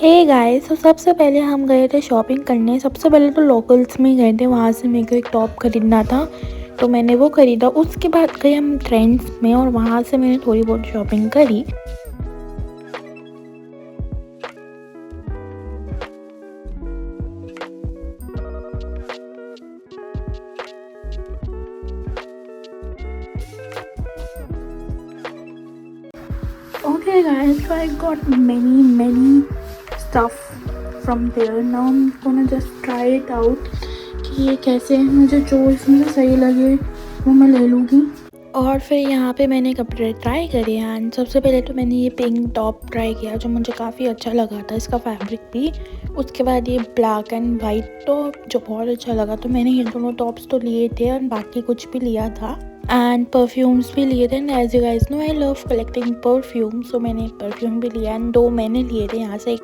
Hey guys, तो सबसे पहले हम गए थे शॉपिंग करने। सबसे पहले तो लोकल्स में ही गए थे, वहाँ से मेरे को एक टॉप खरीदना था तो मैंने वो खरीदा। उसके बाद गए हम ट्रेंड्स में और वहाँ से मैंने थोड़ी बहुत शॉपिंग करी। Okay guys, so I got many stuff from there. Now I'm gonna just try it out कि ये कैसे है। मुझे जो इसमें से सही लगे वो मैं ले लूँगी। और फिर यहाँ पे मैंने कपड़े ट्राई करे एंड सबसे पहले तो मैंने ये पिंक टॉप ट्राई किया जो मुझे काफ़ी अच्छा लगा था, इसका फैब्रिक भी। उसके बाद ये ब्लैक एंड वाइट टॉप जो बहुत अच्छा लगा, तो मैंने ये दोनों टॉप्स तो लिए थे और बाकी कुछ भी लिया था एंड परफ्यूम्स भी लिए थे। And as you guys know I love collecting perfume, so मैंने परफ्यूम भी लिया एंड 2 मैंने लिए थे यहाँ से।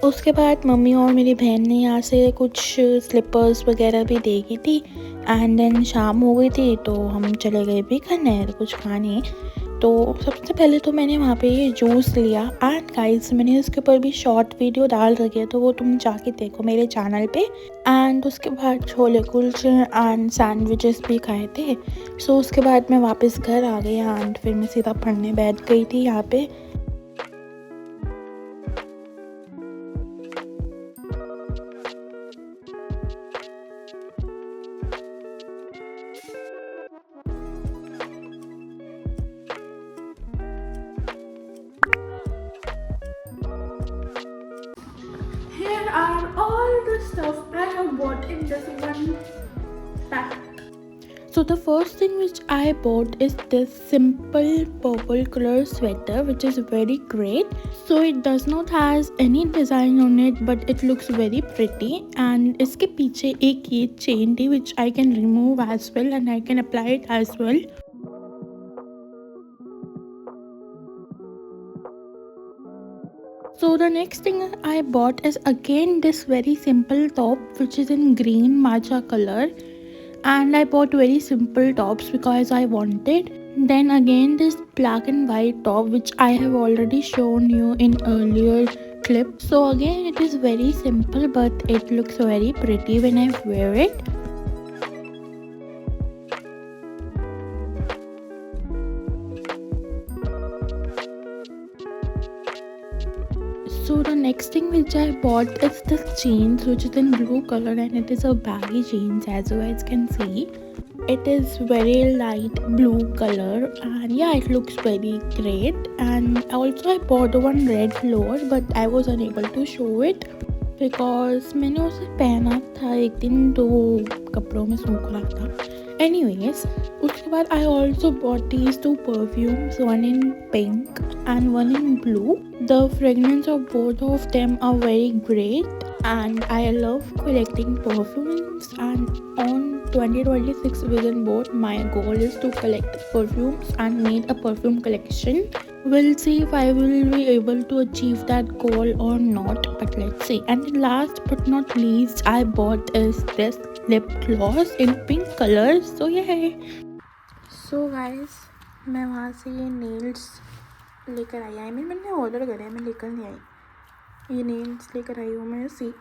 उसके बाद मम्मी और मेरी बहन ने यहाँ से कुछ स्लीपर्स वगैरह भी देखी थी एंड देन शाम हो गई थी तो हम चले गए भी खाने कुछ खाने। तो सबसे पहले तो मैंने वहाँ पे ये जूस लिया एंड गाइस मैंने इसके ऊपर भी शॉर्ट वीडियो डाल रखी है, तो वो तुम जाके देखो मेरे चैनल पे। एंड उसके बाद छोले कुलचे एंड सैंडविचेस भी खाए थे। सो उसके बाद मैं वापस घर आ गई एंड फिर मैं सीधा पढ़ने बैठ गई थी यहाँ पे। Here are all the stuff I have bought in this one pack. So the first thing which I bought is this simple purple color sweater which is very great. So it does not has any design on it but it looks very pretty and इसके पीछे एक ये chain थी which I can remove as well and I can apply it as well. So the next thing I bought is again this very simple top which is in green matcha color, and I bought very simple tops because I wanted. Then again this black and white top which I have already shown you in earlier clip. So again it is very simple but it looks very pretty when I wear it. So the next thing which I bought is this jeans which is in blue color and it is a baggy jeans as you guys can see. It is very light blue color and yeah, it looks very great. And also I bought one red lower but I was unable to show it because मैंने उसे पहना था एक दिन तो कपड़ों में सूख रहा था। Anyways, उसके बाद I also bought these 2 perfumes, one in pink and one in blue. The fragrance of both of them are very great and I love collecting perfumes, and on 2026 vision board my goal is to collect perfumes and make a perfume collection. We'll see if I will be able to achieve that goal or not, but let's see. And last but not least I bought is this lip gloss in pink color. So yeah. So guys, मैं वहाँ से ये nails लेकर आई। I mean मैंने order करे, मैं लेकर नहीं आई। ये नेल्स लेकर आई हूँ मैं सी।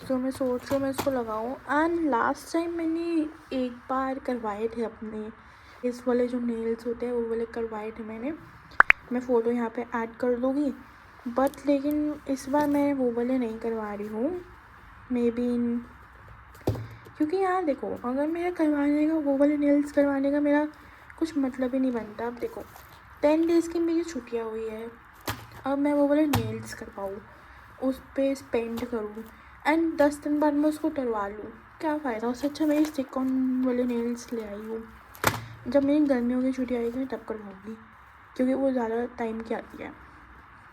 सो मैं सोच रही हूँ मैं इसको लगाऊँ। एंड लास्ट टाइम मैंने एक बार करवाए थे अपने इस वाले जो नेल्स होते हैं वो वाले करवाए थे मैंने। मैं फ़ोटो यहाँ पे ऐड कर दूँगी बट लेकिन इस बार मैं वो वाले नहीं करवा रही हूँ। मे बी क्योंकि यार देखो, अगर मेरा करवाने का वो वाले नेल्स करवाने का मेरा कुछ मतलब ही नहीं बनता। अब देखो 10 डेज़ की मेरी छुट्टियाँ हुई है, अब मैं वो वाले नेल्स करवाऊँ, उस पर स्पेंड करूँ एंड 10 दिन बाद मैं उसको टरवा लूँ, क्या फ़ायदा। उससे अच्छा मैं स्टिक ऑन वाले नेल्स ले आई हूँ। जब मेरी गर्मियों की छुट्टी आएगी तब करवाऊँगी क्योंकि वो ज़्यादा टाइम की आती है।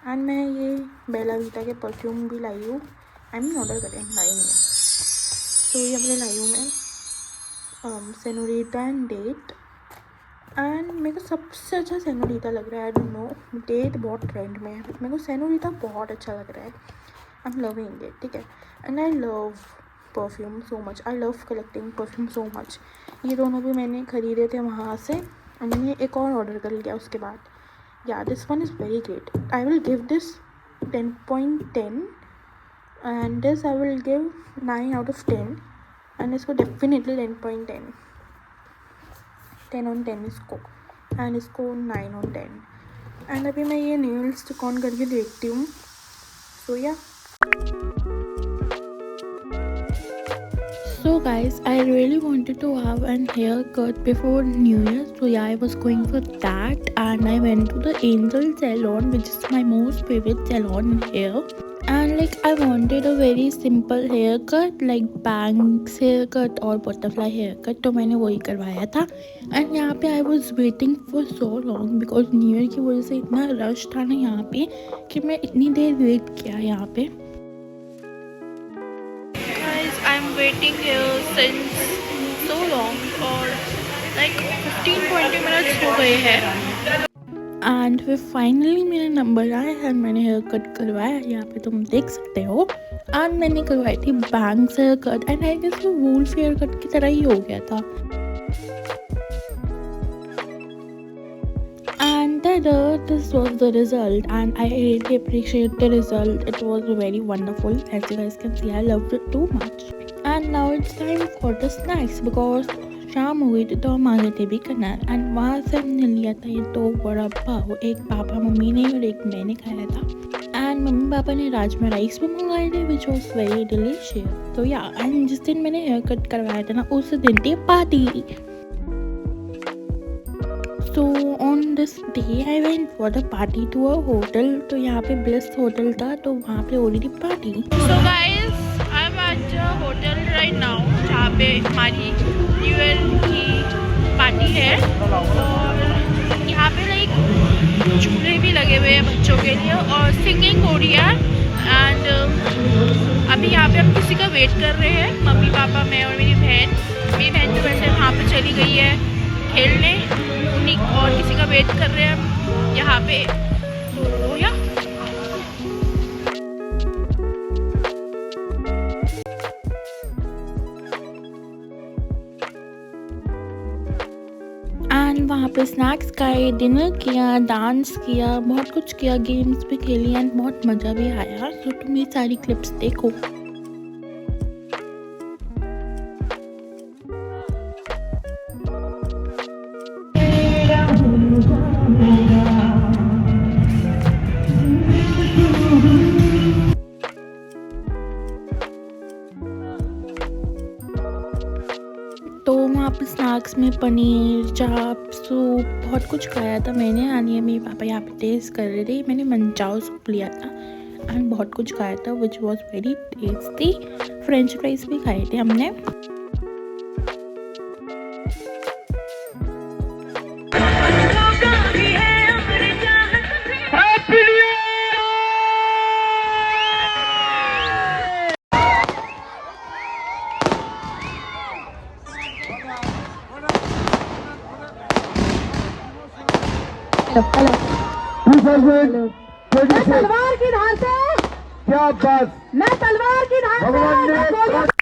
एंड मैं ये बेला वीटा के परफ्यूम भी लाई हूँ। आई मीन ऑर्डर करें, लाई नहीं है। तो ये अपने लाई हूँ मैं सेनोरिटा एंड डेट। एंड मेरे को सबसे अच्छा सेनोरिटा लग रहा है। आई डोंट नो, डेट बहुत ट्रेंड में है बट मेरे को सेनोरिटा बहुत अच्छा लग रहा है। आई एम लविंग इट, ठीक है। And I love perfume so much, I love collecting perfume so much. ये दोनों भी मैंने ख़रीदे थे वहाँ से और मैंने एक और ऑर्डर कर लिया उसके बाद। या this one is very great, I will give this 10.10 and this I will give 9 out of 10 and इसको definitely 10.10 10 on 10 इसको and इसको 9 on 10 and अभी मैं ये नेल स्टिक ऑन करके देखती हूँ. So yeah. So guys, I really wanted to have an haircut before New Year, so yeah, I was going for that and I went to the Angel Salon, which is my most favorite salon here. And like I wanted a very simple haircut like bangs haircut और butterfly haircut, तो मैंने वही करवाया था. And यहाँ पे I was waiting for so long because New Year की वजह से इतना रश था ना यहाँ पे कि मैं इतनी देर वेट किया यहाँ पे. I'm waiting here since so long और like 15-20 minutes हो गए हैं and फिर फाइनली मेरा नंबर आया है. मैंने हेयर कट करवाया, यहाँ पे तुम देख सकते हो. एंड मैंने करवाई थी bangs hair cut and I guess वो वुल्फ हेयर कट की तरह ही हो गया था. And this was the result and I really appreciate the result. It was very wonderful. As you guys can see, I loved it too much. And now it's time for the snacks because शाम हो गई थी तो हम आ गए थे Bikaner and वहाँ से हमने लिया था ये 2 बड़ा पाव. एक पापा मम्मी ने और एक मैंने खाया था. एंड मम्मी पापा ने राजमा राइस भी मंगाए थे विच वॉज वेरी डिलीशियस. तो या एंड जिस दिन मैंने हेयर कट करवाया था ना उस दिन थी party. So on this day I went for the party to a hotel. तो यहाँ पे ब्लिस होटल था तो वहाँ पे हो रही थी party. So guys, I'm at a hotel right now जहाँ पे हमारी न्यू ईयर की पार्टी है और यहाँ पे लाइक झूले भी लगे हुए हैं बच्चों के लिए और सिंगिंग हो रही है. एंड अभी यहाँ पे हम किसी का वेट कर रहे हैं, मम्मी पापा मैं और मेरी बहन. मेरी बहन तो वैसे वहाँ पे चली गई है खेलने, उन्हीं और किसी का वेट कर रहे हैं हम यहाँ पे. तो या एंड वहाँ पे स्नैक्स खाए, डिनर किया, डांस किया, बहुत कुछ किया, गेम्स भी खेली एंड बहुत मज़ा भी आया. सो तुम ये सारी क्लिप्स देखो. तो वहाँ पे स्नैक्स में पनीर, चाप, सूप बहुत कुछ खाया था मैंने. एंड मेरे पापा यहाँ पे टेस्ट कर रहे थे. मैंने मंचाओ सूप लिया था एंड बहुत कुछ खाया था which was very tasty. French fries भी खाए थे हमने. मैं तलवार की धार से क्या बात, मैं तलवार की धार से